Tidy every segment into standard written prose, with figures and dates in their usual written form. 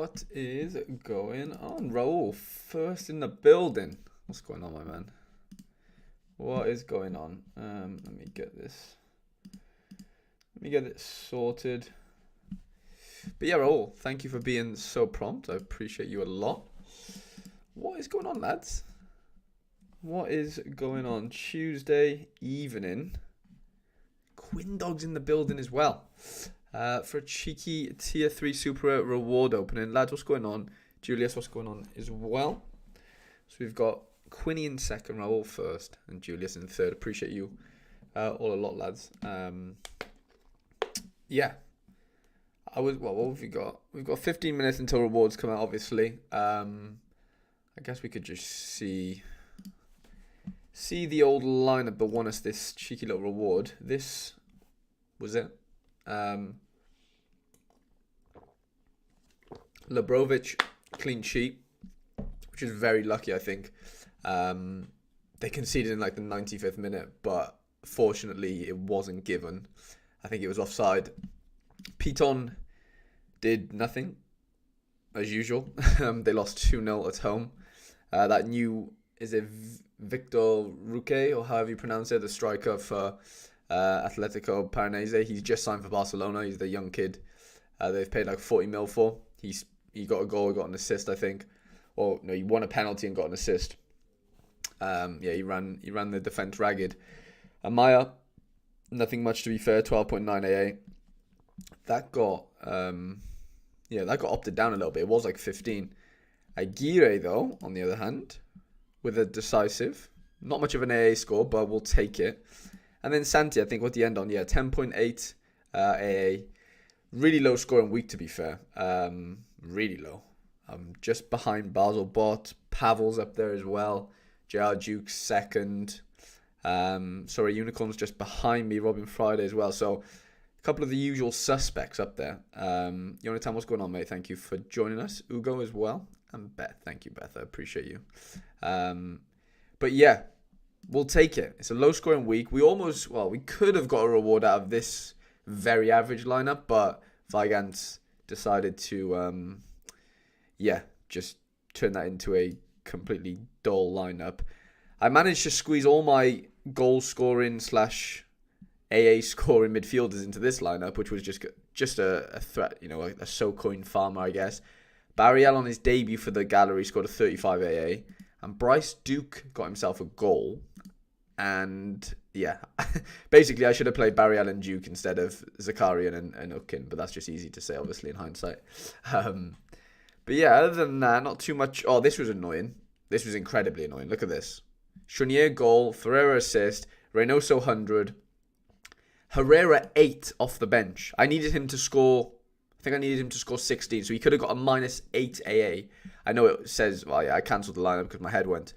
What is going on? Raul, first in the building. What's going on, my man? What is going on? Let me get this. Let me get it sorted. But yeah, Raul, thank you for being so prompt. I appreciate you a lot. What is going on, lads? What is going on? Tuesday evening. Quinn Dog's in the building as well. For a cheeky tier 3 super reward opening. Lads, what's going on? Julius, what's going on as well? So we've got Quinny in second, Raul first, and Julius in third. Appreciate you all a lot, lads. Yeah. What have we got? We've got 15 minutes until rewards come out, obviously. I guess we could just see the old lineup that won us this cheeky little reward. This was it. Labrovic, clean sheet, which is very lucky, I think. They conceded in like the 95th minute, but fortunately it wasn't given. I think it was offside. Piton did nothing, as usual. They lost 2-0 at home. That new, is it Victor Roque, or however you pronounce it, the striker for Atletico Paranaense. He's just signed for Barcelona. He's the young kid they've paid like 40 mil for. He got a goal, got an assist, I think. Or no, he won a penalty and got an assist. He ran the defense ragged. Amaya, nothing much to be fair, 12.9 AA. That got opted down a little bit. It was like 15. Aguirre, though, on the other hand, with a decisive. Not much of an AA score, but we'll take it. And then Santi, I think, what the end on? Yeah, 10.8 AA. Really low scoring week, to be fair. Really low. Just behind Basel Bot. Pavel's up there as well. JR Duke's second. Unicorn's just behind me. Robin Friday as well. So a couple of the usual suspects up there. You want to tell me what's going on, mate? Thank you for joining us. Ugo as well. And Beth. Thank you, Beth. I appreciate you. But yeah, we'll take it. It's a low scoring week. We could have got a reward out of this very average lineup, but Vigant decided to, just turn that into a completely dull lineup. I managed to squeeze all my goal scoring / AA scoring midfielders into this lineup, which was just a threat, a so-coined farmer, I guess. Barriel on his debut for the gallery scored a 35 AA, and Bryce Duke got himself a goal. And yeah, basically I should have played Barriel and Duke instead of Zakarian and Ukin, but that's just easy to say, obviously, in hindsight. But yeah, other than that, not too much. Oh, this was annoying. This was incredibly annoying. Look at this. Chenier goal, Ferreira assist, Reynoso 100, Herrera 8 off the bench. I needed him to score 16, so he could have got a -8 AA. I know it says, I cancelled the lineup because my head went.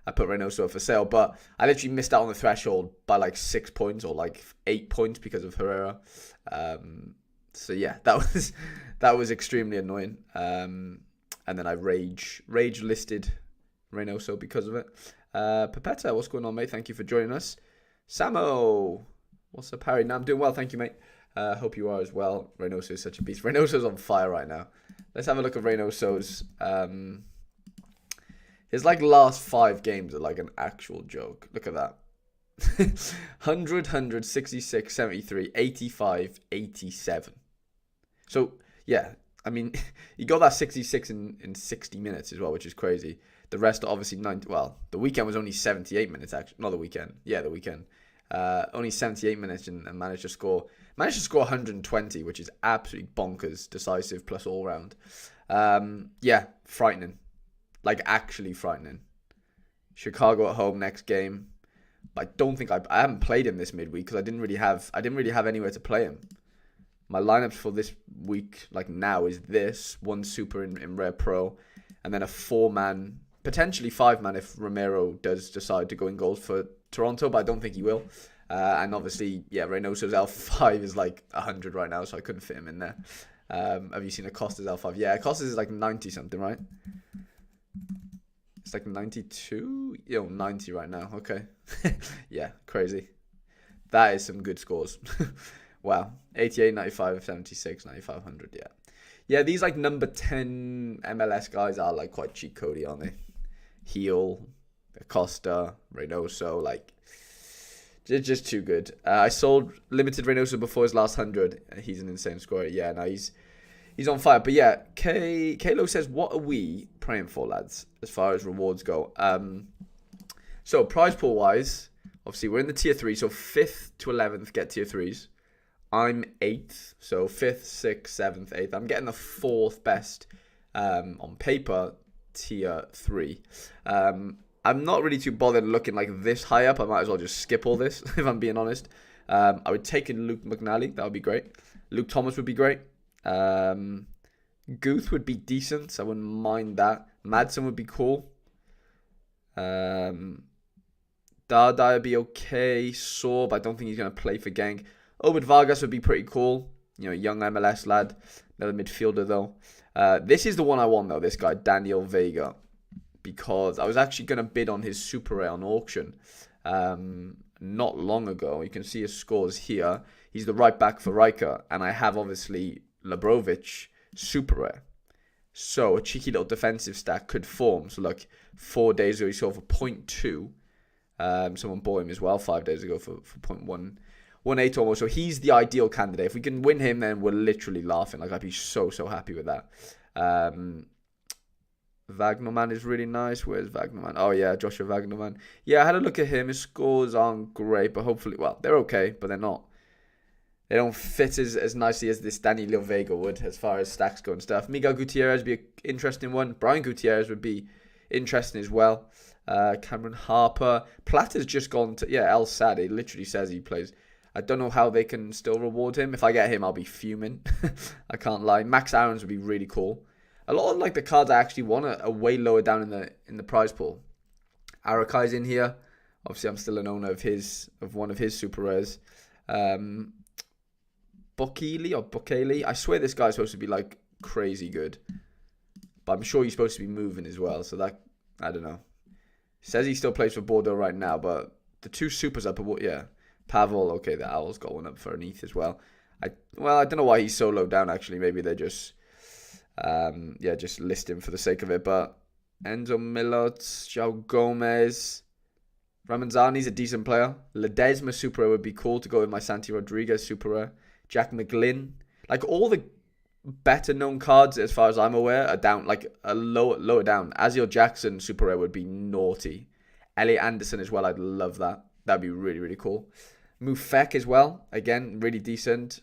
I put Reynoso up for sale, but I literally missed out on the threshold by like 6 points or like 8 points because of Herrera. So yeah, that was extremely annoying. And then I rage listed Reynoso because of it. Pepetta, what's going on, mate? Thank you for joining us. Samo, what's up, Harry? No, I'm doing well, thank you, mate. Hope you are as well. Reynoso is such a beast. Reynoso's on fire right now. Let's have a look at Reynoso's. His last 5 games are like an actual joke. Look at that. 100, 66, 73, 85, 87. So, yeah, I mean, he got that 66 in 60 minutes as well, which is crazy. The rest are obviously 90. Well, the weekend was only 78 minutes, actually. Not the weekend. Yeah, the weekend. Only 78 minutes and managed to score 120, which is absolutely bonkers. Decisive plus all round. Frightening. Actually frightening. Chicago at home next game. But I don't think I haven't played him this midweek because I didn't really have anywhere to play him. My lineups for this week, now, is this one super in Rare Pro, and then a 4-man, potentially 5-man if Romero does decide to go in goals for Toronto, but I don't think he will. And obviously, Reynoso's L5 is 100 right now, so I couldn't fit him in there. Have you seen Acosta's L5? Yeah, Acosta's is 90 something, right? It's 92? 90 right now. Okay. Yeah, crazy. That is some good scores. Wow. 88, 95, 76, 95, 100. Yeah. Yeah, these like number 10 MLS guys are like quite cheat codey, aren't they? Heel, Acosta, Reynoso, like just too good. I sold limited Reynoso before his last 100. He's an insane scorer. Yeah, no, he's on fire. But yeah, Kalo says, what are we praying for, lads, as far as rewards go? So prize pool wise, obviously we're in the tier 3, so 5th to 11th get tier 3s. I'm 8th, so 5th, 6th, 7th, 8th. I'm getting the 4th best on paper tier 3. I'm not really too bothered looking like this high up. I might as well just skip all this, if I'm being honest. I would take in Luke McNally. That would be great. Luke Thomas would be great. Guth would be decent. I wouldn't mind that. Madsen would be cool. Dardai would be okay. Sorb, I don't think he's going to play for Genk. Obed Vargas would be pretty cool. You know, young MLS lad. Another midfielder, though. This is the one I want, though. This guy, Daniel Vega. Because I was actually going to bid on his Super Rare on auction not long ago. You can see his scores here. He's the right back for Riker. And I have, obviously, Labrovic Super Rare. So a cheeky little defensive stack could form. So, like, 4 days ago, he sold for 0.2. Someone bought him as well 5 days ago for 0.118 almost. So he's the ideal candidate. If we can win him, then we're literally laughing. Like, I'd be so happy with that. Wagnerman is really nice. Where's Wagnerman? Oh, yeah, Joshua Wagnerman. Yeah, I had a look at him. His scores aren't great, but hopefully, well, they're okay, but they're not. They don't fit as nicely as this Daniel Vega would as far as stacks go and stuff. Miguel Gutierrez would be an interesting one. Brian Gutierrez would be interesting as well. Cameron Harper. Platt has just gone to, yeah, El Sad. It literally says he plays. I don't know how they can still reward him. If I get him, I'll be fuming. I can't lie. Max Aarons would be really cool. A lot of like the cards I actually want are way lower down in the prize pool. Arakai's in here. Obviously, I'm still an owner of one of his super rares. Bokele. I swear this guy's supposed to be like crazy good, but I'm sure he's supposed to be moving as well. So that I don't know. Says he still plays for Bordeaux right now, but the two supers up. Yeah, Pavel. Okay, the Owls got one up for an ETH as well. I don't know why he's so low down. Actually, maybe they're just. Just list him for the sake of it. But Enzo Milot, João Gomez, Ramanzani's a decent player. Ledesma Super Rare would be cool to go with my Santi Rodriguez Super Rare. Jack McGlynn. Like all the better known cards, as far as I'm aware, are down, like a lower down. Azil Jackson Super Rare would be naughty. Elliot Anderson as well, I'd love that. That'd be really, really cool. Mufek as well. Again, really decent.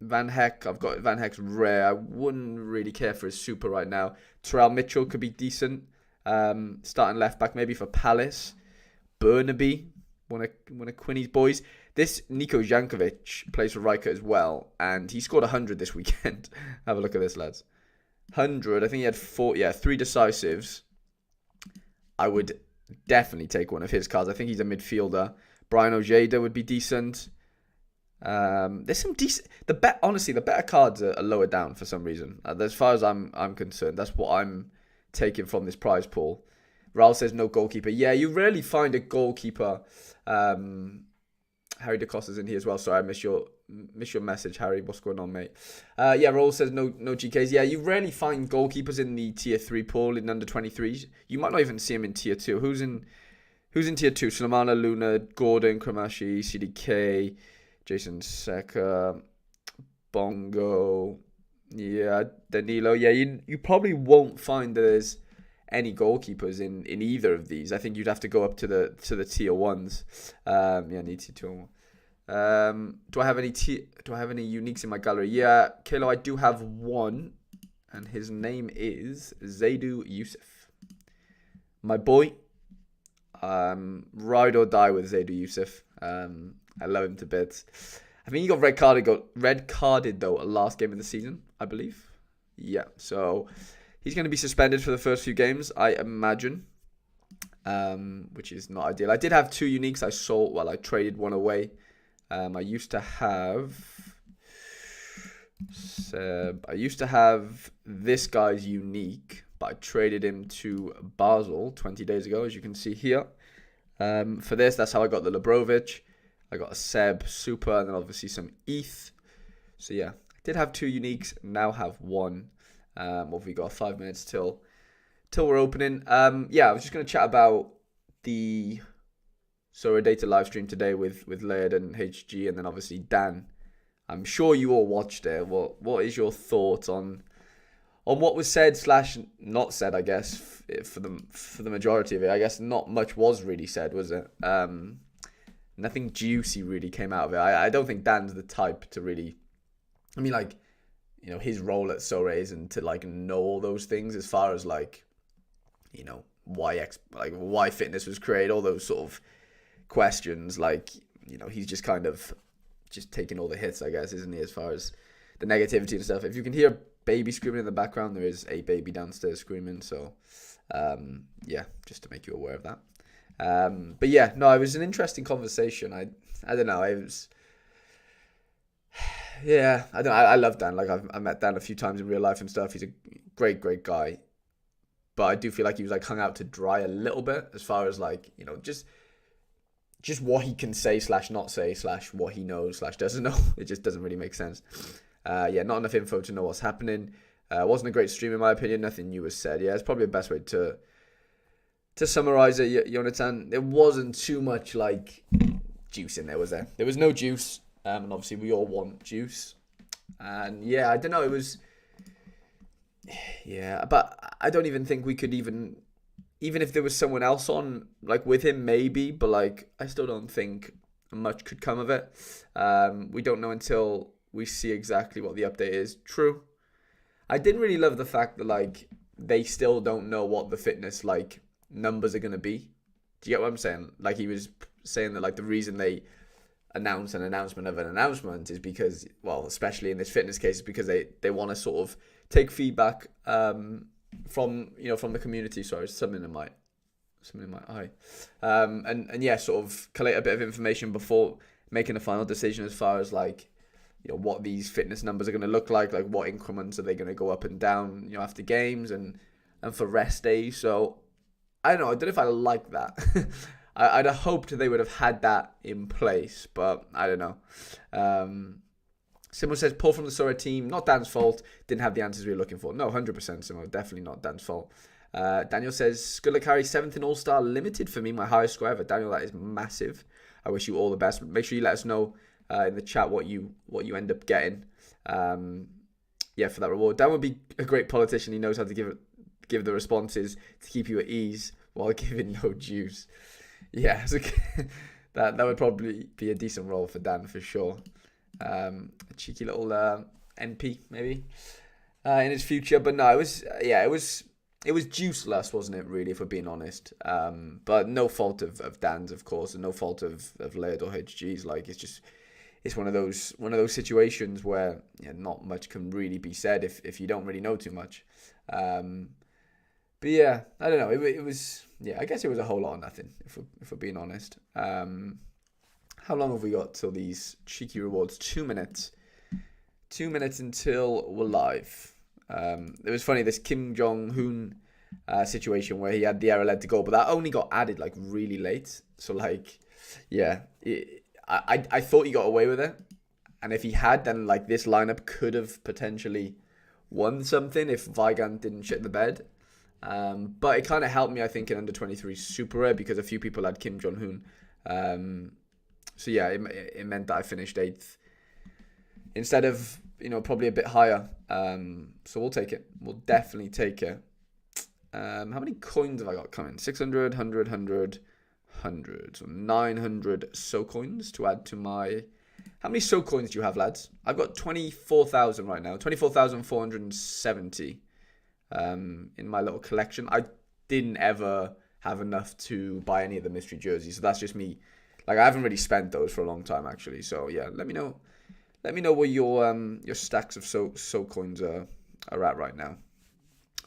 Van Heck, I've got Van Heck's rare. I wouldn't really care for his super right now. Terrell Mitchell could be decent. Starting left back maybe for Palace. Burnaby, one of Quinny's boys. This Niko Jankovic plays for Riker as well, and he scored 100 this weekend. Have a look at this, lads. 100. I think he had 3 decisives. I would definitely take one of his cards. I think he's a midfielder. Brian Ojeda would be decent. There's some decent. Honestly, the better cards are lower down for some reason. As far as I'm concerned, that's what I'm taking from this prize pool. Raul says no goalkeeper. Yeah, you rarely find a goalkeeper. Harry DeCosta's in here as well. Sorry, I miss your message, Harry. What's going on, mate? Raul says no GKs. Yeah, you rarely find goalkeepers in the tier 3 pool in under 23s. You might not even see them in tier 2. Who's in tier 2? Sulemana, Luna, Gordon, Kramashi, CDK. Jason Seca, Bongo, Danilo. Yeah, you probably won't find that there's any goalkeepers in either of these. I think you'd have to go up to the tier 1s. Need tier 2. Do I have any uniques in my gallery? Yeah, Kalo, I do have one, and his name is Zaidou Youssef. My boy. Ride or die with Zaidou Youssef. I love him to bits. I think he got red carded though last game of the season, I believe. Yeah, so he's going to be suspended for the first few games, I imagine, which is not ideal. I did have 2 uniques. I traded one away. I used to have this guy's unique, but I traded him to Basel 20 days ago, as you can see here. For this, that's how I got the Labrovic. I got a Seb Super, and then obviously some ETH. So yeah, I did have 2 uniques, now have 1. What have we got? 5 minutes till we're opening. Yeah, I was just going to chat about the Sorare data live stream today with Laird and HG, and then obviously Dan. I'm sure you all watched it. What is your thoughts on what was said slash not said? I guess for the majority of it, I guess not much was really said, was it? Nothing juicy really came out of it. I don't think Dan's the type to really. I mean, like, you know, his role at Sorare isn't to like know all those things as far as like, you know, why fitness was created, all those sort of questions. Like, you know, he's just kind of just taking all the hits, I guess, isn't he, as far as the negativity and stuff. If you can hear a baby screaming in the background, there is a baby downstairs screaming. So, yeah, just to make you aware of that. But yeah, no, it was an interesting conversation. I don't know. It was, yeah, I don't. I love Dan. Like I met Dan a few times in real life and stuff. He's a great guy. But I do feel like he was like hung out to dry a little bit as far as like, you know, just what he can say slash not say slash what he knows slash doesn't know. It just doesn't really make sense. Yeah, not enough info to know what's happening. Wasn't a great stream in my opinion. Nothing new was said. Yeah, it's probably the best way to summarize it, Jonathan. There wasn't too much like juice in there, was there? There was no juice. And obviously we all want juice. And yeah, I don't know. It was, yeah, but I don't even think we could even if there was someone else on, like with him, maybe, but like, I still don't think much could come of it. We don't know until we see exactly what the update is. True. I didn't really love the fact that like, they still don't know what the fitness like numbers are going to be. Do you get what I'm saying? Like he was saying that like the reason they announce an announcement of an announcement is because, well, especially in this fitness case, is because they want to sort of take feedback from the community. Sorry, something in my eye. And yeah, sort of collate a bit of information before making a final decision as far as like, you know, what these fitness numbers are going to look like what increments are they going to go up and down, you know, after games and for rest days. So I don't know. I don't know if I like that. I'd have hoped they would have had that in place, but I don't know. Simo says, pull from the Sorare team. Not Dan's fault. Didn't have the answers we were looking for. No, 100% Simo. Definitely not Dan's fault. Daniel says, good luck, Harry. 7th in All-Star Limited for me. My highest score ever. Daniel, that is massive. I wish you all the best. Make sure you let us know in the chat what you end up getting. Yeah, for that reward. Dan would be a great politician. He knows how to give the responses to keep you at ease while giving no juice. Yeah, so that would probably be a decent role for Dan for sure. A cheeky little NP maybe in his future, but no, it was juiceless, wasn't it? Really, if we're being honest. But no fault of Dan's, of course, and no fault of Laird or HG's. Like it's one of those situations where not much can really be said if you don't really know too much. But yeah, I don't know. It was, yeah, I guess it was a whole lot of nothing, if we're being honest. How long have we got till these cheeky rewards? 2 minutes. 2 minutes until we're live. It was funny, this Kim Jong-un situation where he had the error led to goal, but that only got added like really late. So like, yeah, I thought he got away with it. And if he had, then like this lineup could have potentially won something if Weigand didn't shit the bed. But it kind of helped me, I think, in under 23 Super Rare because a few people had Kim Jong-un. So yeah, it meant that I finished 8th instead of, probably a bit higher. So we'll take it. We'll definitely take it. How many coins have I got coming? 600, 100, 100, 100. So 900 So coins to add to my... How many So coins do you have, lads? I've got 24,000 right now. 24,470. In my little collection. I didn't ever have enough to buy any of the mystery jerseys, so that's just me. Like, I haven't really spent those for a long time, actually. So yeah, let me know where your stacks of so coins are at right now.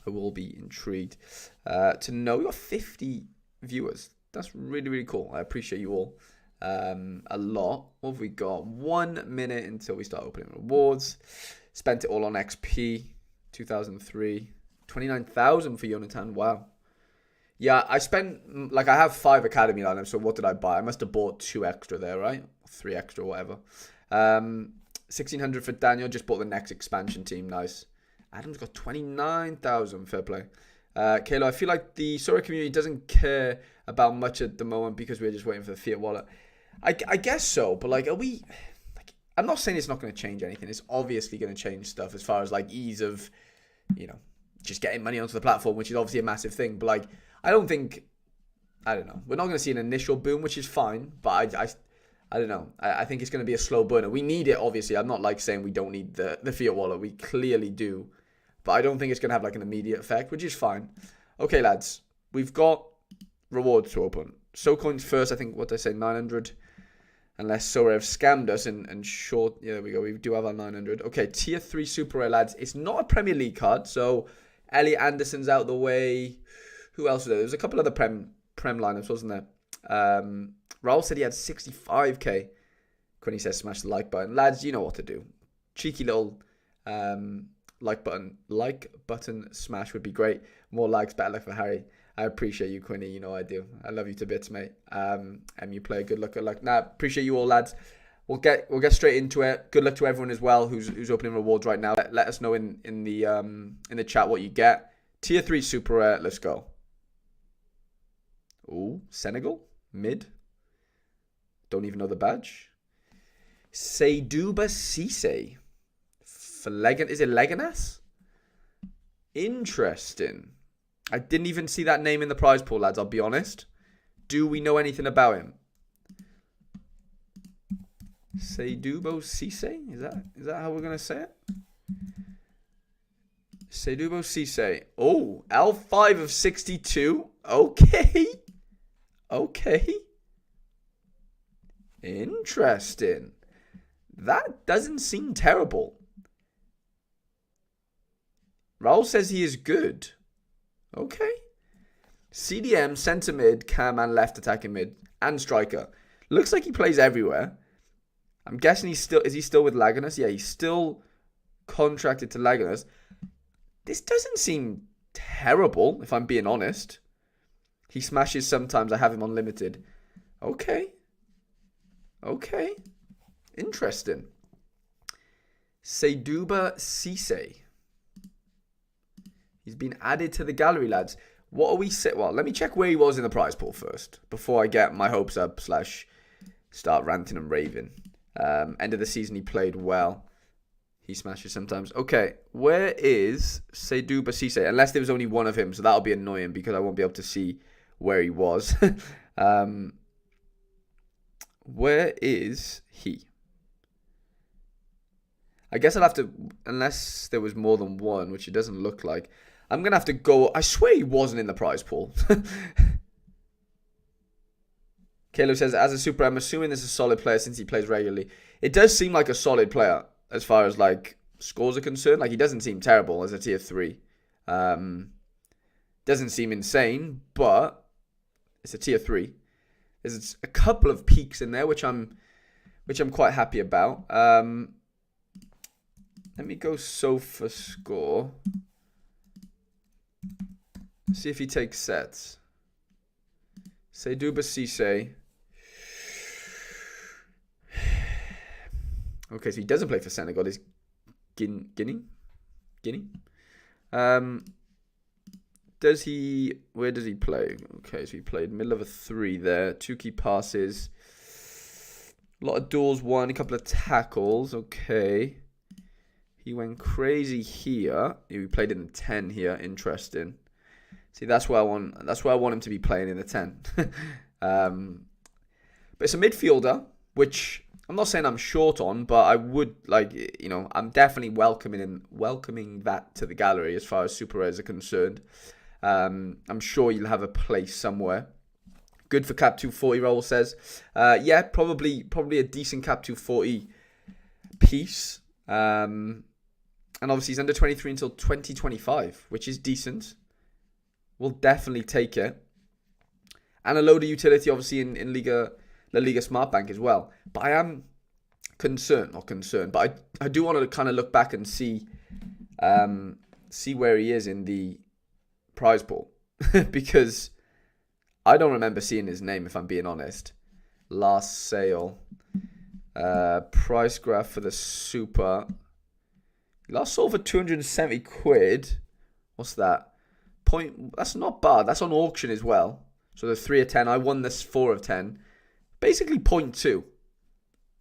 I will be intrigued to know. We got 50 viewers. That's really, really cool. I appreciate you all a lot. What have we got? 1 minute until we start opening rewards. Spent it all on XP. 2003. 29,000 for Jonathan. Wow. Yeah, I spent, like, I have 5 academy lineups, so what did I buy? I must have bought 2 extra there, right? 3 extra, whatever. 1,600 for Daniel, just bought the next expansion team, nice. Adam's got 29,000. Fair play. Kayla, I feel like the Sorare community doesn't care about much at the moment because we're just waiting for the fiat wallet. I guess so, but like, are we? Like, I'm not saying it's not going to change anything. It's obviously going to change stuff as far as like ease of, just getting money onto the platform, which is obviously a massive thing. But like, I don't know. We're not going to see an initial boom, which is fine. But I don't know. I think it's going to be a slow burner. We need it, obviously. I'm not like saying we don't need the fiat wallet. We clearly do. But I don't think it's going to have like an immediate effect, which is fine. Okay, lads. We've got rewards to open. SoCoins first, I think, what did I say, 900? Unless Sorare have scammed us and short. Yeah, there we go. We do have our 900. Okay, tier 3 super rare, lads. It's not a Premier League card, so Elliot Anderson's out the way. Who else was there? There was a couple other Prem lineups, wasn't there? Raul said he had 65k when he says smash the like button. Lads, you know what to do. Cheeky little like button smash would be great. More likes, better luck for Harry. I appreciate you, Quinny. You know I do. I love you to bits, mate. And you play. Good luck. Good luck. Nah, appreciate you all, lads. We'll get straight into it. Good luck to everyone as well who's opening rewards right now. Let us know in the chat what you get. Tier 3 super rare. Let's go. Ooh, Senegal mid. Don't even know the badge. Seydouba Cisse. Is it Leganes? Interesting. I didn't even see that name in the prize pool, lads, I'll be honest. Do we know anything about him? Seydouba Cisse? Is that how we're going to say it? Seydouba Cisse. Oh, L5 of 62. Okay. Okay. Interesting. That doesn't seem terrible. Raul says he is good. Okay. CDM, centre mid, cam and left attacking mid, and striker. Looks like he plays everywhere. I'm guessing is he still with Leganes? Yeah, he's still contracted to Leganes. This doesn't seem terrible, if I'm being honest. He smashes sometimes. I have him on limited. Okay. Okay. Interesting. Seydouba Cisse. He's been added to the gallery, lads. What are we Well, let me check where he was in the prize pool first before I get my hopes up / start ranting and raving. End of the season, he played well. He smashes sometimes. Okay, where is Seydouba Cisse? Unless there was only one of him, so that'll be annoying because I won't be able to see where he was. Where is he? I guess I'll have to, unless there was more than one, which it doesn't look like. I'm going to have to go. I swear he wasn't in the prize pool. Kalo says, as a super, I'm assuming this is a solid player since he plays regularly. It does seem like a solid player as far as like scores are concerned. Like he doesn't seem terrible as a tier 3. Doesn't seem insane, but it's a tier 3. There's a couple of peaks in there, which I'm quite happy about. Let me go Sofa score. See if he takes sets. Seydouba Cisse. Okay, so he doesn't play for Senegal. He's Guinea? Where does he play? Okay, so he played middle of a 3 there. 2 key passes. A lot of duels won, a couple of tackles. Okay. He went crazy here. He played in the 10 here. Interesting. See, that's where I want him to be playing in the 10. But it's a midfielder, which I'm not saying I'm short on, but I would I'm definitely welcoming that to the gallery as far as super rares are concerned. I'm sure you'll have a place somewhere. Good for Cap 240, Raul says. Yeah, probably a decent Cap 240 piece. And obviously he's under 23 until 2025, which is decent. We'll definitely take it. And a load of utility, obviously, in La Liga Smart Bank as well. But I am but I do want to kind of look back and see where he is in the prize pool. Because I don't remember seeing his name, if I'm being honest. Last sale. Price graph for the super. Last sold for 270 quid. What's that? That's not bad. That's on auction as well. So the 3 of 10. I won this 4 of 10. Basically 0.2.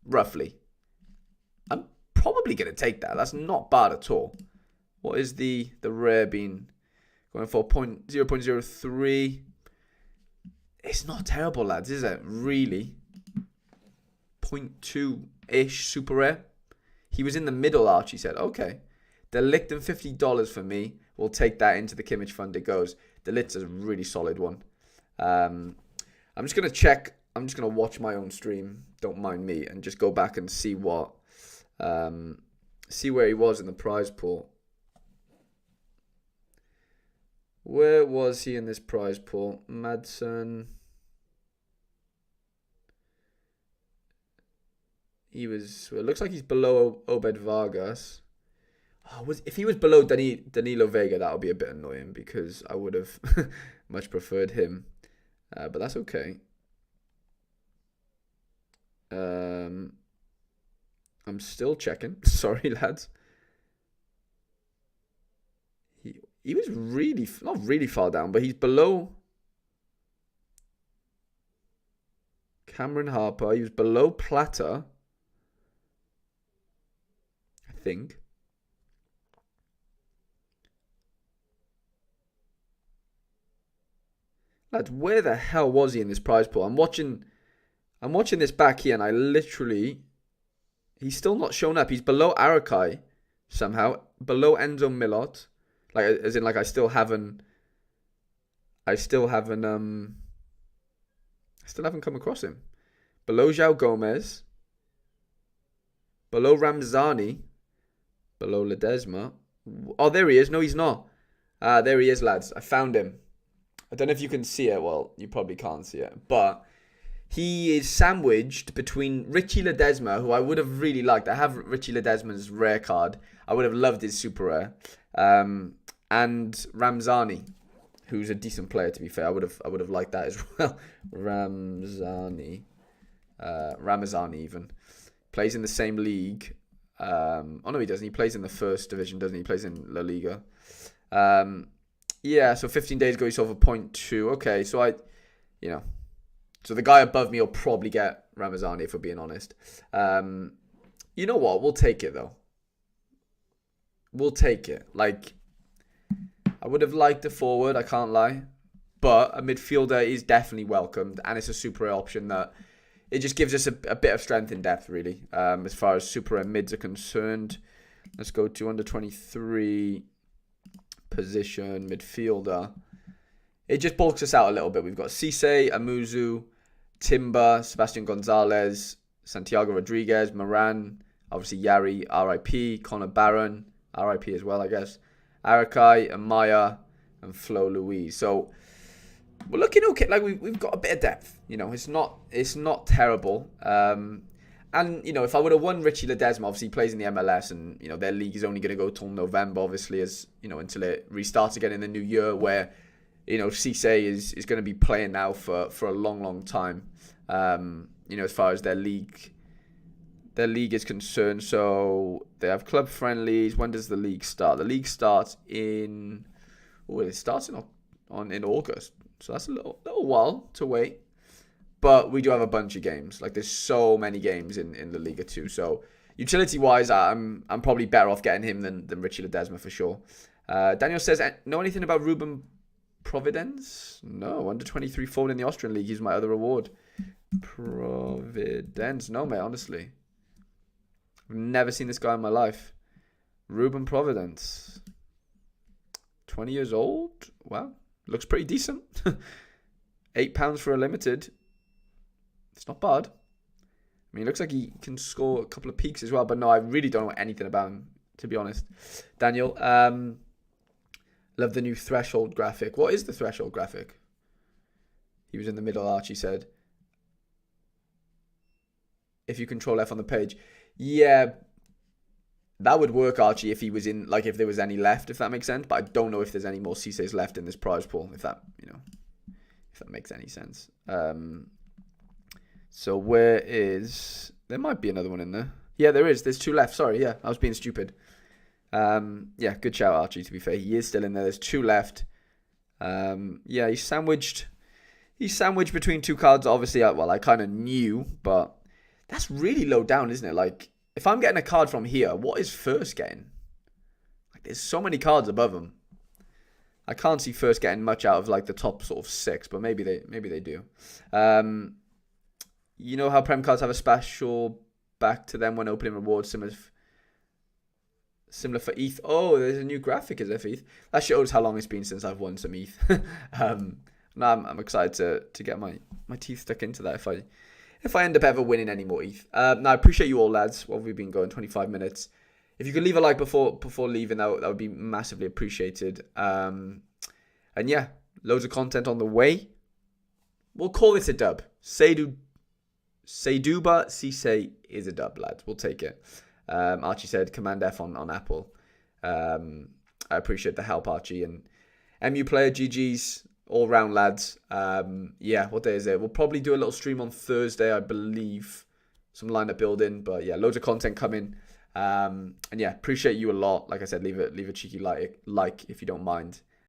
Roughly. I'm probably going to take that. That's not bad at all. What is the rare bean? Going for 0.03. It's not terrible, lads, is it? Really? 0.2-ish super rare. He was in the middle, Archie said. Okay. Delict and $50 for me. We'll take that into the Kimmich fund. It goes. Delict's a really solid one. I'm just going to check. I'm just going to watch my own stream. Don't mind me. And just go back and see what... see where he was in the prize pool. Where was he in this prize pool? Madsen. He was... Well, it looks like he's below Obed Vargas. Oh, if he was below Danilo Vega, that would be a bit annoying because I would have much preferred him. But that's okay. I'm still checking. Sorry, lads. He was really, not really far down, but he's below Cameron Harper. He was below Plata, I think. Lads, where the hell was he in this prize pool? I'm watching this back here, and I literally... He's still not shown up. He's below Arakai somehow. Below Enzo Milot. Like, as in, like, I still haven't come across him. Below João Gomez. Below Ramzani. Below Ledesma. Oh, there he is. No, he's not. There he is, lads. I found him. I don't know if you can see it. Well, you probably can't see it. But he is sandwiched between Richie Ledesma, who I would have really liked. I have Richie Ledesma's rare card. I would have loved his super rare. And Ramzani, who's a decent player, to be fair. I would have liked that as well. Ramzani even. Plays in the same league. Oh, no, he doesn't. He plays in the first division, doesn't he? He plays in La Liga. Yeah, so 15 days ago, he sold for 0.2. Okay, so so the guy above me will probably get Ramazani, if we're being honest. You know what? We'll take it, though. We'll take it. Like, I would have liked a forward, I can't lie. But a midfielder is definitely welcomed, and it's a super rare option that it just gives us a bit of strength in depth, really, as far as super rare mids are concerned. Let's go to under 23 position, midfielder. It just bulks us out a little bit. We've got Cisse, Amuzu, Timber, Sebastian Gonzalez, Santiago Rodriguez, Moran, obviously Yari, RIP, Connor Barron, RIP as well, I guess, Arakai, Amaya, and Flo Louise. So we're looking okay. Like we've got a bit of depth. You know, it's not terrible. And you know, if I would have won Richie Ledesma, obviously he plays in the MLS, and you know their league is only going to go till November, obviously, as you know, until it restarts again in the new year, where you know Cisse is going to be playing now for a long time. You know, as far as their league is concerned. So they have club friendlies. When does the league start? The league starts in in August. So that's a little while to wait. But we do have a bunch of games. Like there's so many games in the Liga 2. So utility wise, I'm probably better off getting him than Richie Ledesma for sure. Daniel says, know anything about Ruben Providence? No, under 23 forward in the Austrian league. He's my other award. Providence? No, mate, honestly. I've never seen this guy in my life. Ruben Providence. 20 years old? Wow. Looks pretty decent. £8 for a limited. It's not bad. I mean, it looks like he can score a couple of peaks as well. But no, I really don't know anything about him, to be honest. Daniel, love the new threshold graphic. What is the threshold graphic? He was in the middle, Archie said. If you control F on the page. Yeah, that would work, Archie, if he was in, like, if there was any left, if that makes sense. But I don't know if there's any more Cisse's left in this prize pool, if that makes any sense. So where is... There might be another one in there. Yeah, there is. There's two left. Sorry, yeah. I was being stupid. Yeah, good shout, Archie, to be fair. He is still in there. There's 2 left. Yeah, he's sandwiched between 2 cards. Obviously, I kind of knew, but that's really low down, isn't it? Like, if I'm getting a card from here, what is First getting? Like, there's so many cards above him. I can't see First getting much out of like the top sort of 6, but maybe they do. You know how Prem cards have a special back to them when opening rewards, similar for ETH. Oh, there's a new graphic, is there, for ETH? That shows how long it's been since I've won some ETH. No, I'm excited to get my teeth stuck into that if I end up ever winning any more ETH. No, I appreciate you all, lads. What have we been going? 25 minutes. If you could leave a like before leaving, that would be massively appreciated. And yeah, loads of content on the way. We'll call this a dub. Seiduba Cisse is a dub, lads. We'll take it. Archie said Command F on Apple. I appreciate the help, Archie. And MU player, GG's all round, lads. Yeah, what day is it? We'll probably do a little stream on Thursday, I believe. Some lineup building, but yeah, loads of content coming. And yeah, appreciate you a lot. Like I said, leave a cheeky like if you don't mind.